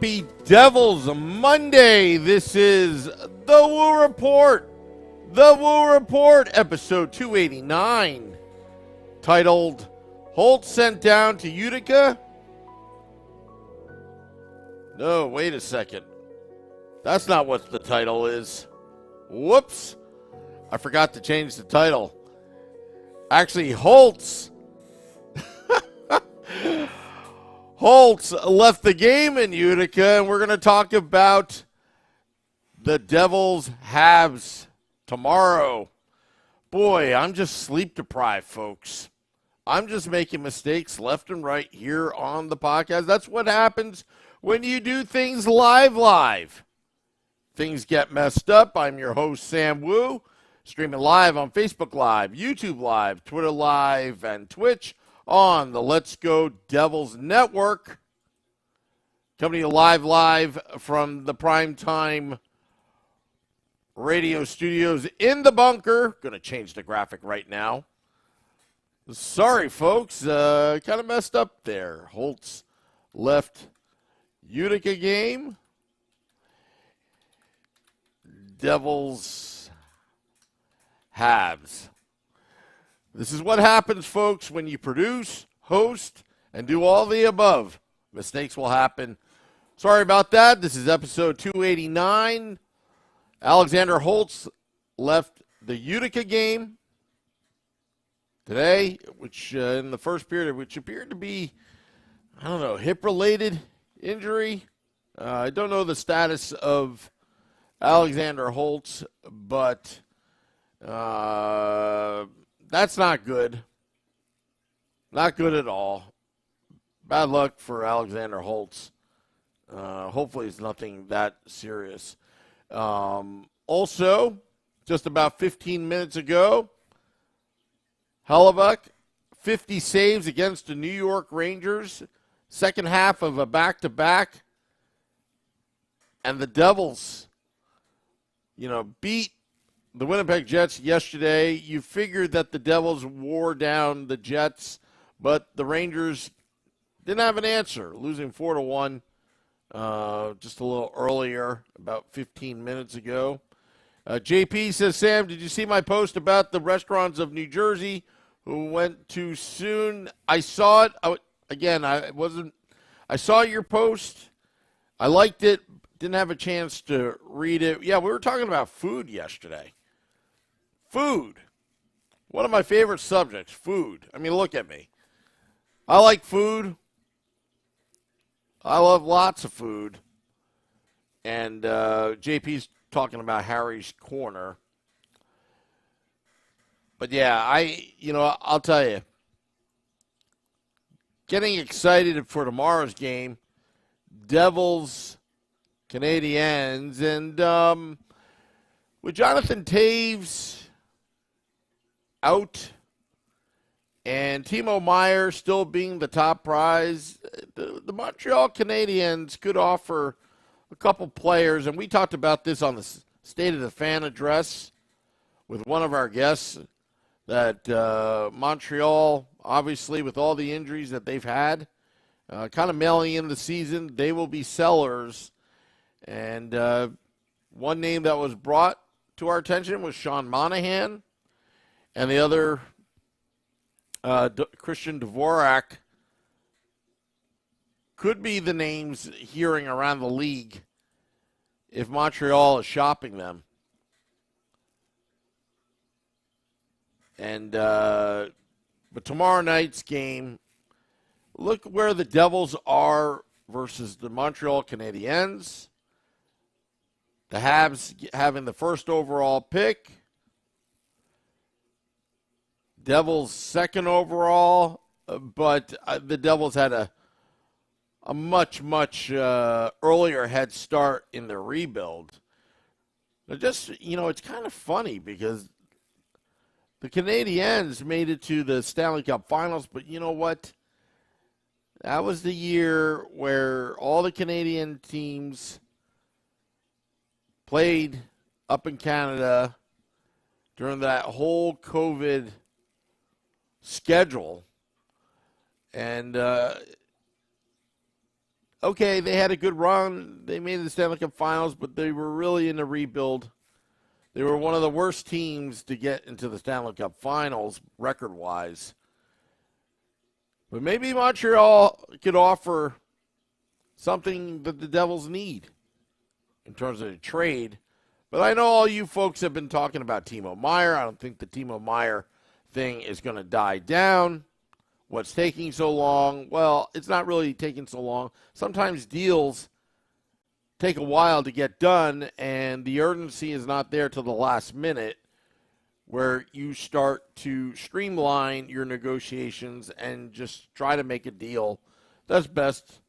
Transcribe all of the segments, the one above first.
Happy Devils Monday. This is The Woo Report. The Woo Report, episode 289, titled Holtz Sent Down to Utica. No, wait a second. That's not what the title is. Whoops. I forgot to change the title. Actually, Holtz left the game in Utica, and we're going to talk about the Devils Habs tomorrow. Boy, I'm just sleep deprived, folks. I'm just making mistakes left and right here on the podcast. That's what happens when you do things live. Things get messed up. I'm your host, Sam Wu, streaming live on Facebook Live, YouTube Live, Twitter Live, and Twitch on the Let's Go Devils Network. Coming to you live from the primetime radio studios in the bunker. Going to change the graphic right now. Sorry, folks. Kind of messed up there. Holtz left Utica game. Devils Habs. This is what happens, folks, when you produce, host, and do all the above. Mistakes will happen. Sorry about that. This is episode 289. Alexander Holtz left the Utica game today, which in the first period, which appeared to be, I don't know, hip-related injury. I don't know the status of Alexander Holtz, but that's not good. Not good at all. Bad luck for Alexander Holtz. Hopefully it's nothing that serious. Also, just about 15 minutes ago, Hellebuck, 50 saves against the New York Rangers. Second half of a back-to-back. And the Devils, beat the Winnipeg Jets yesterday. You figured that the Devils wore down the Jets, but the Rangers didn't have an answer, losing 4-1 just a little earlier, about 15 minutes ago. JP says, Sam, did you see my post about the restaurants of New Jersey who went too soon? I saw it. I saw your post. I liked it. Didn't have a chance to read it. Yeah, we were talking about food yesterday. Food. One of my favorite subjects, food. I mean, look at me. I like food. I love lots of food. And JP's talking about Harry's Corner. But yeah, I'll tell you. Getting excited for tomorrow's game. Devils, Canadiens, and with Jonathan Taves out and Timo Meier still being the top prize, the Montreal Canadiens could offer a couple players, and we talked about this on the State of the Fan address with one of our guests, that Montreal, obviously with all the injuries that they've had, kind of mailing in the season, they will be sellers. And one name that was brought to our attention was Sean Monahan, and the other, Christian Dvorak, could be the names hearing around the league if Montreal is shopping them. And but tomorrow night's game, look where the Devils are versus the Montreal Canadiens. The Habs having the first overall pick. Devils second overall, but the Devils had a much earlier head start in their rebuild. Just, it's kind of funny because the Canadiens made it to the Stanley Cup Finals, but you know what? That was the year where all the Canadian teams played up in Canada during that whole COVID schedule. And okay, they had a good run. They made the Stanley Cup Finals, but they were really in a rebuild. They were one of the worst teams to get into the Stanley Cup Finals, record-wise. But maybe Montreal could offer something that the Devils need in terms of a trade. But I know all you folks have been talking about Timo Meier. I don't think the Timo Meier thing is going to die down. What's taking so long? Well, it's not really taking so long. Sometimes deals take a while to get done, and the urgency is not there till the last minute, where you start to streamline your negotiations and just try to make a deal that's best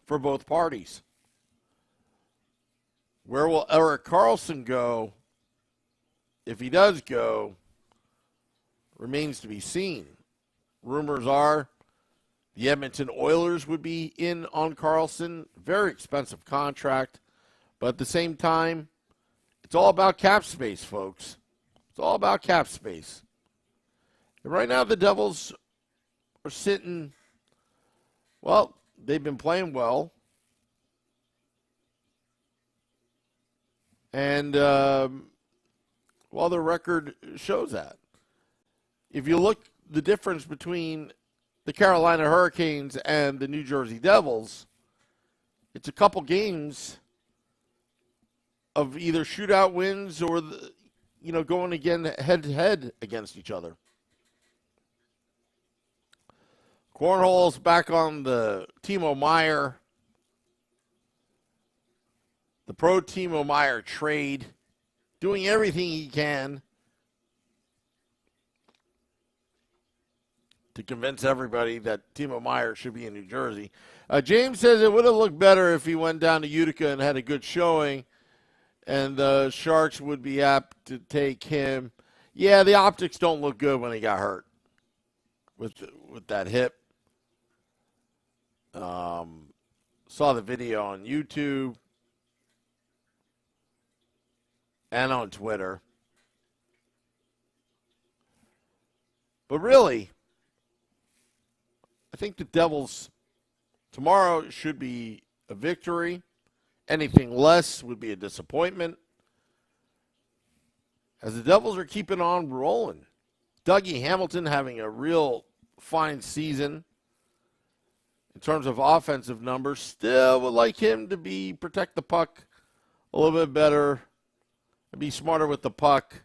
for both parties. Where will Erik Karlsson go, if he does go, remains to be seen. Rumors are the Edmonton Oilers would be in on Karlsson. Very expensive contract. But at the same time, it's all about cap space, folks. It's all about cap space. And right now the Devils are sitting, well, they've been playing well. And, well, their record shows that. If you look the difference between the Carolina Hurricanes and the New Jersey Devils, it's a couple games of either shootout wins or, going again head-to-head against each other. Cornhole's back on the Timo Meier. The pro Timo Meier trade, doing everything he can to convince everybody that Timo Meier should be in New Jersey. James says it would have looked better if he went down to Utica and had a good showing, and the Sharks would be apt to take him. Yeah, the optics don't look good when he got hurt with that hip. Saw the video on YouTube and on Twitter. But really, I think the Devils tomorrow should be a victory. Anything less would be a disappointment. As the Devils are keeping on rolling. Dougie Hamilton having a real fine season in terms of offensive numbers. Still would like him to protect the puck a little bit better and be smarter with the puck.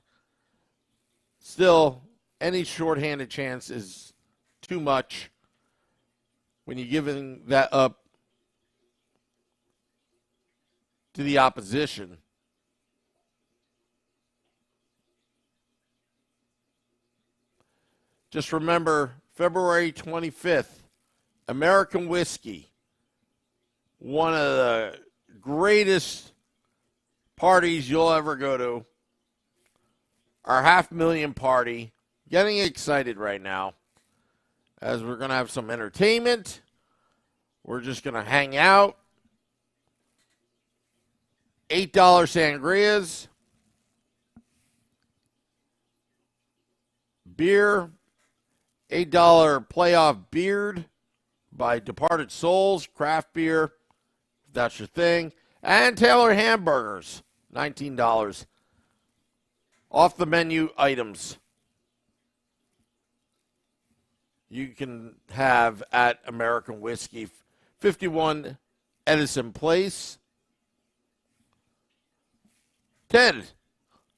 Still, any shorthanded chance is too much when you're giving that up to the opposition. Just remember, February 25th, American Whiskey, one of the greatest parties you'll ever go to. Our $500,000 party. Getting excited right now as we're going to have some entertainment. We're just going to hang out. $8 sangrias. Beer. $8 playoff beard by Departed Souls. Craft beer, if that's your thing. And Taylor hamburgers. $19. Off the menu items you can have at American Whiskey, 51 Edison Place. Ted,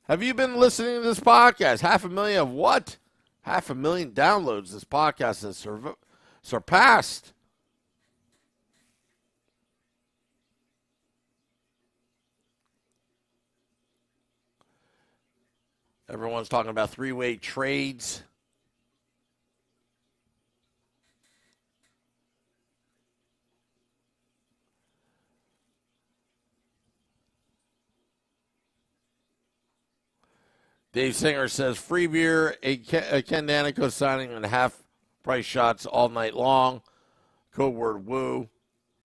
have you been listening to this podcast? 500,000 of what? 500,000 downloads this podcast has surpassed. Everyone's talking about three-way trades. Dave Singer says, free beer, a Ken Danico signing on half-price shots all night long. Code word woo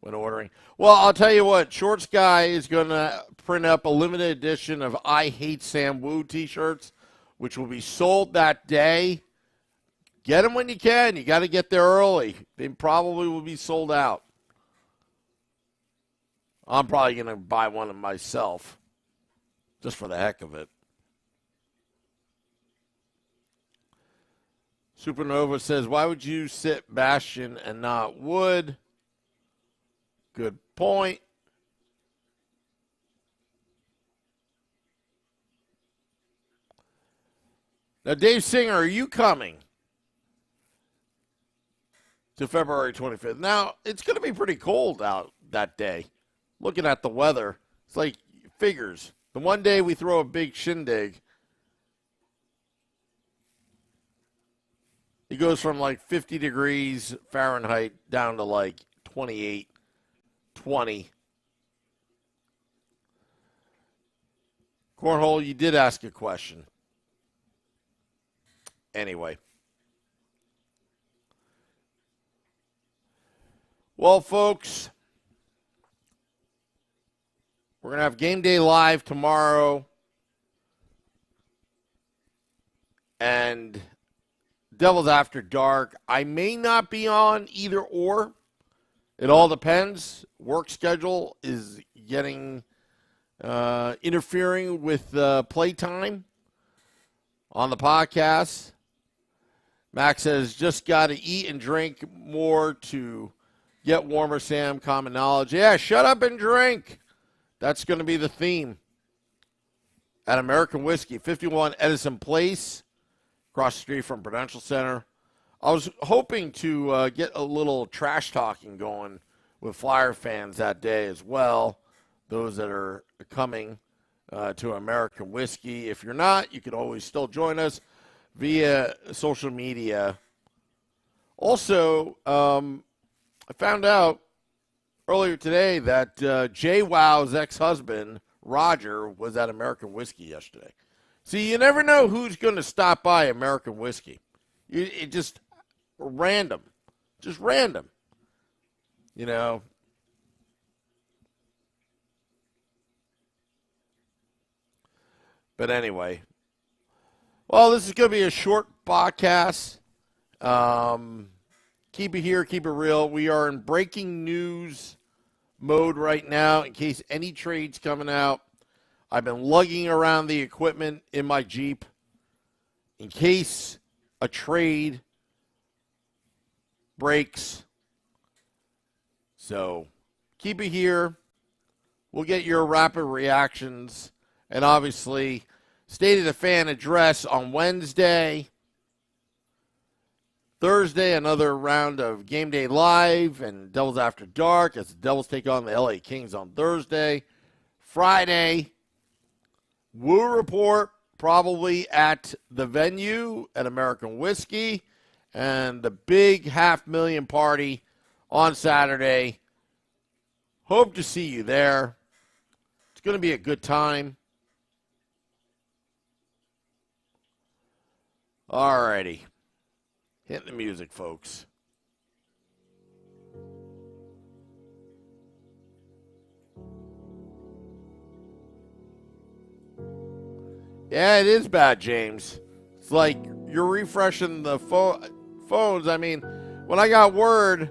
when ordering. Well, I'll tell you what, Shorts Guy is going to print up a limited edition of I Hate Sam Woo t-shirts, which will be sold that day. Get them when you can. You got to get there early. They probably will be sold out. I'm probably going to buy one of myself just for the heck of it. Supernova says, why would you sit Bastion and not Wood? Good point. Now, Dave Singer, are you coming to February 25th? Now, it's going to be pretty cold out that day. Looking at the weather, it's like figures. The one day we throw a big shindig, it goes from like 50 degrees Fahrenheit down to like 28, 20. Cornhole, you did ask a question. Anyway. Well, folks, we're going to have Game Day Live tomorrow. And Devils After Dark. I may not be on either or. It all depends. Work schedule is interfering with playtime on the podcast. Max says, just got to eat and drink more to get warmer, Sam. Common knowledge. Yeah, shut up and drink. That's going to be the theme at American Whiskey, 51 Edison Place, across the street from Prudential Center. I was hoping to get a little trash talking going with Flyer fans that day as well, those that are coming to American Whiskey. If you're not, you can always still join us via social media. Also, I found out earlier today that JWoww's ex-husband, Roger, was at American Whiskey yesterday. See, you never know who's going to stop by American Whiskey. It just random. Just random. You know. But anyway. Well, this is going to be a short podcast. Keep it here, keep it real. We are in breaking news mode right now in case any trade's coming out. I've been lugging around the equipment in my Jeep in case a trade breaks. So keep it here. We'll get your rapid reactions. And obviously, State of the Fan address on Wednesday. Thursday, another round of Game Day Live and Devils After Dark as the Devils take on the LA Kings on Thursday. Friday, Woo Report, probably at the venue at American Whiskey, and the big $500,000 party on Saturday. Hope to see you there. It's going to be a good time. All righty. Hit the music, folks. Yeah, it is bad, James. It's like you're refreshing the phones. I mean, when I got word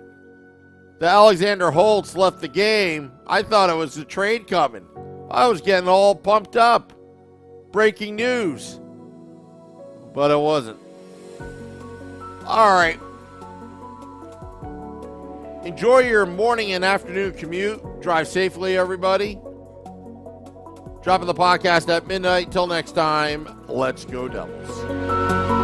that Alexander Holtz left the game, I thought it was a trade coming. I was getting all pumped up. Breaking news. But it wasn't. All right. Enjoy your morning and afternoon commute. Drive safely, everybody. Dropping the podcast at midnight. Till next time, let's go Devils.